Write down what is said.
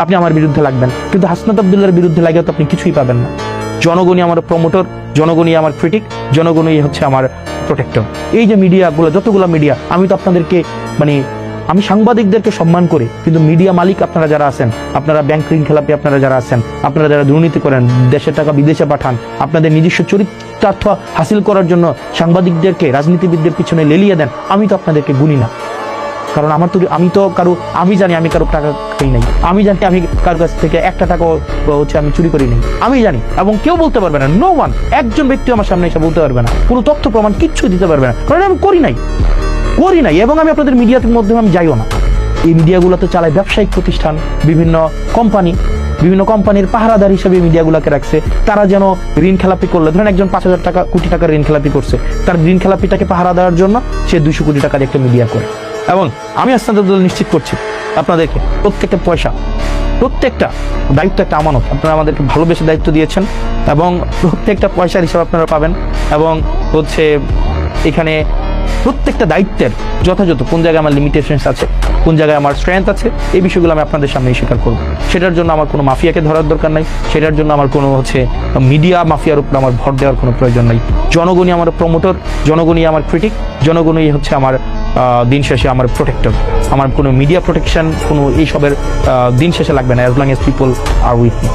আপনি আমার বিরুদ্ধে লাগবেন, কিন্তু হাসনাত আব্দুল্লাহর বিরুদ্ধে লাগেও তো আপনি কিছুই পাবেন না। জনগণই আমার প্রমোটর, জনগণই আমার ক্রিটিক, জনগণই হচ্ছে আমার প্রোটেক্টর। এই যে মিডিয়াগুলো, যতগুলো মিডিয়া, আমি তো আপনাদেরকে আমি সাংবাদিকদেরকে সম্মান করি, কিন্তু মিডিয়া মালিক আপনারা যারা আছেন, আপনারা ব্যাংক ঋণ খেলাপি আপনারা যারা আছেন, আপনারা যারা দুর্নীতি করেন, দেশের টাকা বিদেশে পাঠান, আপনাদের নিজস্ব চরিতার্থ হাসিল করার জন্য সাংবাদিকদেরকে, রাজনীতিবিদদের পিছনে লেলিয়ে দেন, আমি তো আপনাদেরকে গুনি না। কারণ আমি জানি আমি কারো টাকা খাই নাই, আমি জানি আমি কারো কাছ থেকে একটা টাকা আমি চুরি করি নাই, আমি জানি। এবং কেউ বলতে পারবে না, নো ওয়ান, একজন ব্যক্তি আমার সামনে এসে বলতে পারবে না, কোনো তথ্য প্রমাণ কিচ্ছু দিতে পারবে না, কারণ আমি করি নাই। এবং আমি আপনাদের মিডিয়ার মাধ্যমে আমি যাইও না। এই মিডিয়াগুলো তো চালায় ব্যবসায়িক প্রতিষ্ঠান, বিভিন্ন কোম্পানির পাহারাদার হিসেবে মিডিয়াগুলোকে রাখছে। তারা যেন ঋণ খেলাপি করলে, ধরেন একজন 5,000 কোটি টাকার ঋণ খেলাপি করছে, তার ঋণ খেলাপিটাকে পাহারা দেওয়ার জন্য সে 200 কোটি টাকা দিয়ে একটা মিডিয়া করে। এবং আমি হাসনাত আব্দুল্লাহ নিশ্চিত করছি আপনাদেরকে, প্রত্যেকটা পয়সা, প্রত্যেকটা দায়িত্ব একটা আমানত, আপনারা আমাদেরকে ভালোবেসে দায়িত্ব দিয়েছেন, এবং প্রত্যেকটা পয়সার হিসাব আপনারা পাবেন। এবং এখানে প্রত্যেকটা দায়িত্বের যথাযথ কোন জায়গায় আমার লিমিটেশনস আছে, কোন জায়গায় আমার স্ট্রেংথ আছে, এই বিষয়গুলো আমি আপনাদের সামনে স্বীকার করব। সেটার জন্য আমার কোনো মাফিয়াকে ধরার দরকার নাই, সেটার জন্য আমার কোনো মিডিয়া মাফিয়ার উপর আমার ভর দেওয়ার কোনো প্রয়োজন নাই। জনগণই আমার প্রমোটর, জনগণই আমার ক্রিটিক, জনগণই হচ্ছে আমার দিন শেষে আমার প্রোটেক্টর। আমার কোনো মিডিয়া প্রোটেকশন, কোনো এইসবের দিন শেষে লাগবে না, as long as people are with me.